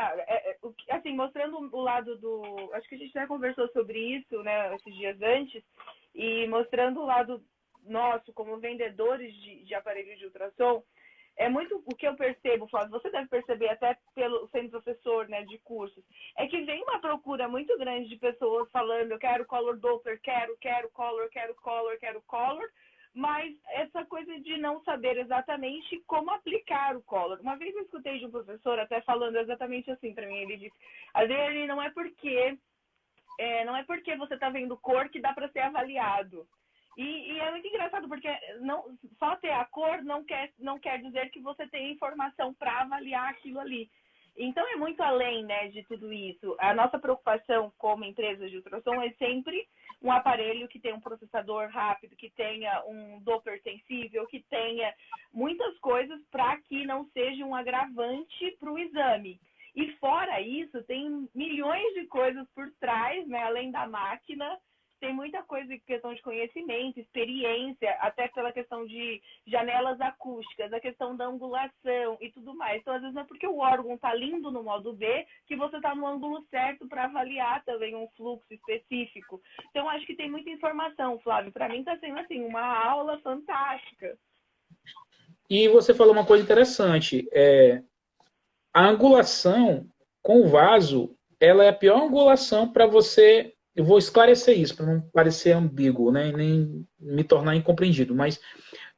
assim, mostrando o lado do, acho que a gente já conversou sobre isso, né, esses dias antes, e mostrando o lado nosso como vendedores de aparelhos de ultrassom. É muito o que eu percebo, Flávio, você deve perceber até pelo sendo professor, né, de cursos, é que vem uma procura muito grande de pessoas falando, eu quero color Doppler, quero color, quero color, mas essa coisa de não saber exatamente como aplicar o color. Uma vez eu escutei de um professor até falando exatamente assim para mim, ele disse, Adriane, não é porque você está vendo cor que dá para ser avaliado. E é muito engraçado, porque só ter a cor não quer dizer que você tem informação para avaliar aquilo ali. Então, é muito além, né, de tudo isso. A nossa preocupação como empresa de ultrassom é sempre um aparelho que tenha um processador rápido, que tenha um Doppler sensível, que tenha muitas coisas para que não seja um agravante para o exame. E fora isso, tem milhões de coisas por trás, né, além da máquina. Tem muita coisa em questão de conhecimento, experiência, até pela questão de janelas acústicas, a questão da angulação e tudo mais. Então, às vezes, não é porque o órgão está lindo no modo B que você está no ângulo certo para avaliar também um fluxo específico. Então, acho que tem muita informação, Flávio. Para mim, está sendo assim, uma aula fantástica. E você falou uma coisa interessante. A angulação com o vaso, ela é a pior angulação para você. Eu vou esclarecer isso, para não parecer ambíguo, né, nem me tornar incompreendido. Mas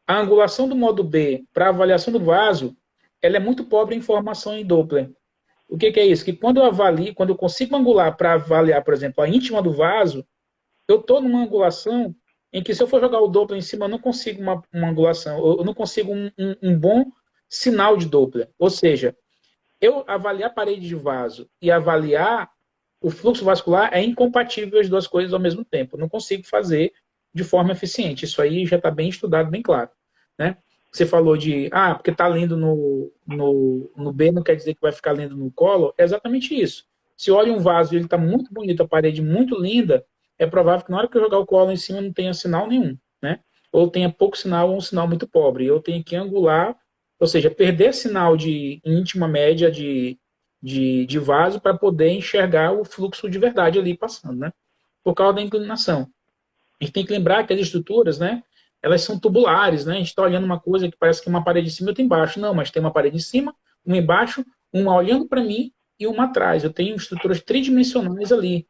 a angulação do modo B para avaliação do vaso, ela é muito pobre em informação em Doppler. O que é isso? Que quando eu avalio, quando eu consigo angular para avaliar, por exemplo, a íntima do vaso, eu estou numa angulação em que se eu for jogar o Doppler em cima, eu não consigo uma angulação, eu não consigo um bom sinal de Doppler. Ou seja, eu avaliar a parede de vaso e avaliar o fluxo vascular é incompatível as duas coisas ao mesmo tempo. Eu não consigo fazer de forma eficiente. Isso aí já está bem estudado, bem claro. Né? Você falou de, porque está lendo no B, não quer dizer que vai ficar lendo no colo. É exatamente isso. Se olha um vaso e ele está muito bonito, a parede muito linda, é provável que na hora que eu jogar o colo em cima não tenha sinal nenhum. Né? Ou tenha pouco sinal ou um sinal muito pobre. Eu tenho que angular, ou seja, perder sinal de íntima média de vaso para poder enxergar o fluxo de verdade ali passando, né? Por causa da inclinação. A gente tem que lembrar que as estruturas, né? Elas são tubulares, né? A gente está olhando uma coisa que parece que é uma parede em cima e outra embaixo. Não, mas tem uma parede em cima, uma embaixo, uma olhando para mim e uma atrás. Eu tenho estruturas tridimensionais ali.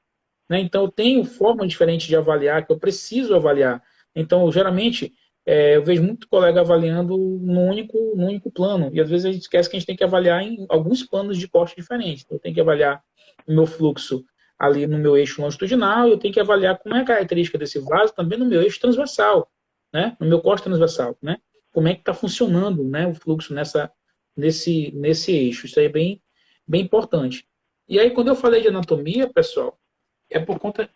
Né? Então, eu tenho forma diferente de avaliar, que eu preciso avaliar. Então, geralmente, eu vejo muito colega avaliando num único plano. E, às vezes, a gente esquece que a gente tem que avaliar em alguns planos de corte diferentes. Então, eu tenho que avaliar o meu fluxo ali no meu eixo longitudinal e eu tenho que avaliar como é a característica desse vaso também no meu eixo transversal, né? No meu corte transversal, né? como é que está funcionando, né, o fluxo nesse eixo. Isso aí é bem importante. E aí, quando eu falei de anatomia, pessoal, é por conta.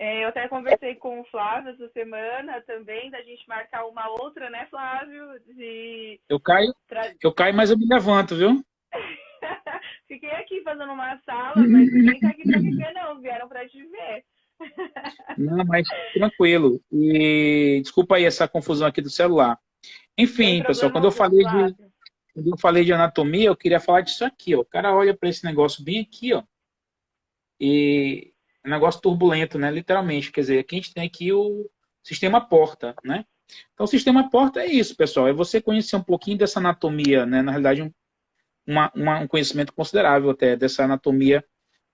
Eu até conversei com o Flávio essa semana também, da gente marcar uma outra, né, Flávio? Eu caio, eu caio, mas eu me levanto, viu? Fiquei aqui fazendo uma sala, mas ninguém tá aqui para me ver, não. Vieram para te ver. Não, mas tranquilo. E desculpa aí essa confusão aqui do celular. Sem Enfim, pessoal, problema algum, Flávio. quando eu falei de anatomia, eu queria falar disso aqui, ó. O cara olha para esse negócio bem aqui, ó, e é um negócio turbulento, né? Literalmente. Quer dizer, aqui a gente tem aqui o sistema porta, né? Então, o sistema porta é isso, pessoal. É você conhecer um pouquinho dessa anatomia, né? Na realidade, um conhecimento considerável até dessa anatomia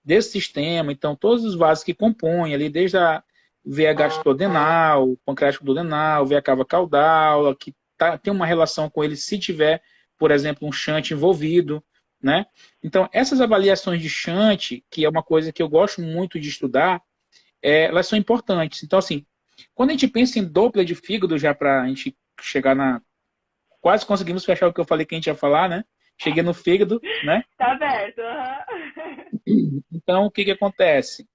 desse sistema. Então, todos os vasos que compõem ali, desde a veia gastrodenal, pancreático duodenal, veia cava caudal, que tem uma relação com ele se tiver, por exemplo, um shunt envolvido, né? Então, essas avaliações de shunt, que é uma coisa que eu gosto muito de estudar, elas são importantes. Então, assim, quando a gente pensa em Doppler de fígado, já para a gente chegar na... Quase conseguimos fechar o que eu falei que a gente ia falar, né? Cheguei no fígado, né? Tá aberto, uhum. Então, o que acontece?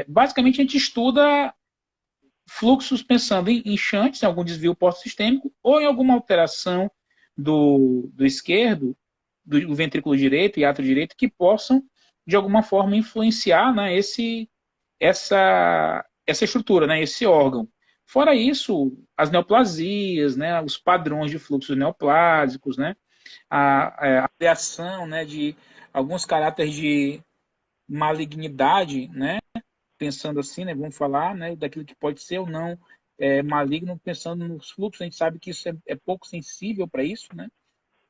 Basicamente, a gente estuda fluxos pensando em shunts, em algum desvio porto-sistêmico, ou em alguma alteração do esquerdo, do ventrículo direito e ato direito, que possam, de alguma forma, influenciar, né, essa estrutura, né, esse órgão. Fora isso, as neoplasias, né, os padrões de fluxos neoplásicos, né, a avaliação, né, de alguns caráteres de malignidade, né, pensando assim, né, vamos falar, né, daquilo que pode ser ou não maligno, pensando nos fluxos, a gente sabe que isso é pouco sensível para isso, né?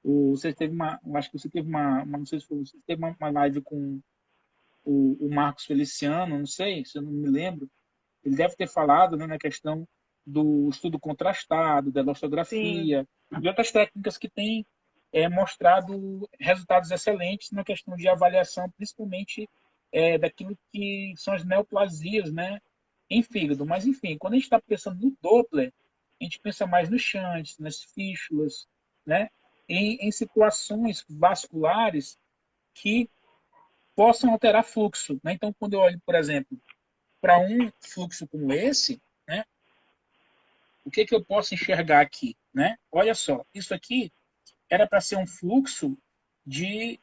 Você teve acho que você teve não sei se foi, você teve uma live com o Marcos Feliciano, não sei, se eu não me lembro, ele deve ter falado, né, na questão do estudo contrastado, da Sim. elastografia, e outras técnicas que têm mostrado resultados excelentes na questão de avaliação, principalmente daquilo que são as neoplasias, né, em fígado. Mas, enfim, quando a gente está pensando no Doppler, a gente pensa mais nos shunts, nas fístulas, né, em situações vasculares que possam alterar fluxo. Né? Então, quando eu olho, por exemplo, para um fluxo como esse, né, o que eu posso enxergar aqui? Né? Olha só, isso aqui era para ser um fluxo de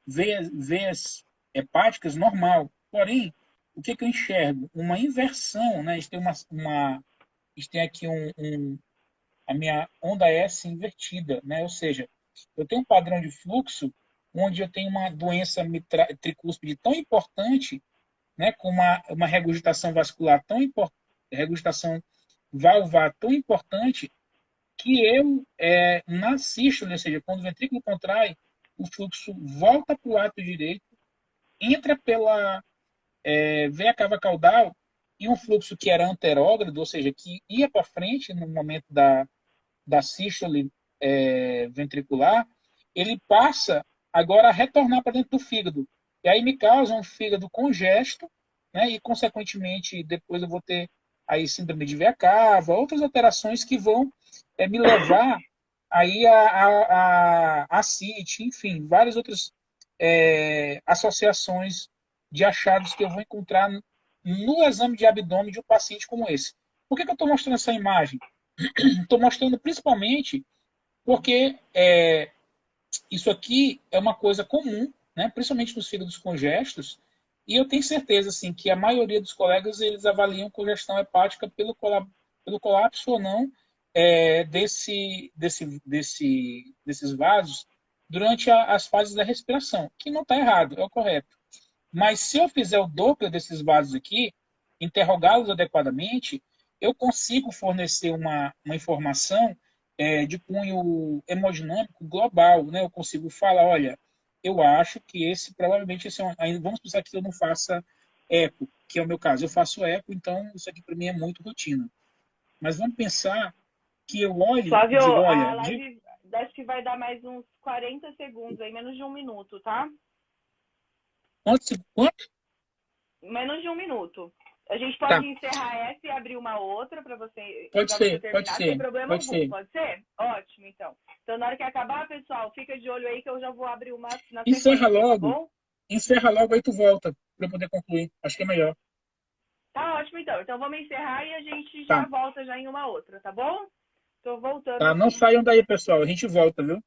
veias hepáticas normal. Porém, o que eu enxergo? Uma inversão. Né? A gente tem aqui a minha onda S invertida. Né? Ou seja, eu tenho um padrão de fluxo onde eu tenho uma doença tricúspide tão importante, né, com uma regurgitação vascular tão importante, regurgitação valvar tão importante, que na sístole, ou seja, quando o ventrículo contrai, o fluxo volta para o ato direito, entra pela veia cava caudal, e um fluxo que era anterógrado, ou seja, que ia para frente no momento da sístole ventricular, ele passa agora a retornar para dentro do fígado. E aí me causa um fígado congesto, né? E, consequentemente, depois eu vou ter aí síndrome de veia cava, outras alterações que vão me levar aí a CIT, enfim, várias outras associações de achados que eu vou encontrar no exame de abdômen de um paciente como esse. Por que eu estou mostrando essa imagem? Estou mostrando principalmente porque isso aqui é uma coisa comum, né, principalmente nos fígados congestos, e eu tenho certeza assim, que a maioria dos colegas eles avaliam congestão hepática pelo colapso ou não desses vasos durante as fases da respiração, que não está errado, é o correto. Mas se eu fizer o Doppler desses vasos aqui, interrogá-los adequadamente, eu consigo fornecer uma informação de cunho hemodinâmico global. Né? Eu consigo falar, olha, eu acho que provavelmente, vamos pensar que eu não faça eco, que é o meu caso. Eu faço eco, então isso aqui para mim é muito rotina. Mas vamos pensar que eu olhe e Flávio, digo, a olha, live acho que vai dar mais uns 40 segundos aí, menos de um minuto, tá? Quanto? Menos de 1 minuto. A gente Tá. pode encerrar essa e abrir uma outra para você, Pode ser, terminar, pode sem ser. problema Pode algum. ser. Pode ser? Ótimo, então. Então, na hora que acabar, pessoal, fica de olho aí que eu já vou abrir uma na Encerra sequência, tá logo. bom? Encerra logo, aí tu volta para eu poder concluir. Acho que é melhor. Tá ótimo, então. Então, vamos encerrar e a gente já Tá. volta já em uma outra, tá bom? Tô voltando Tá. Não aqui. saiam daí, pessoal. A gente volta, viu?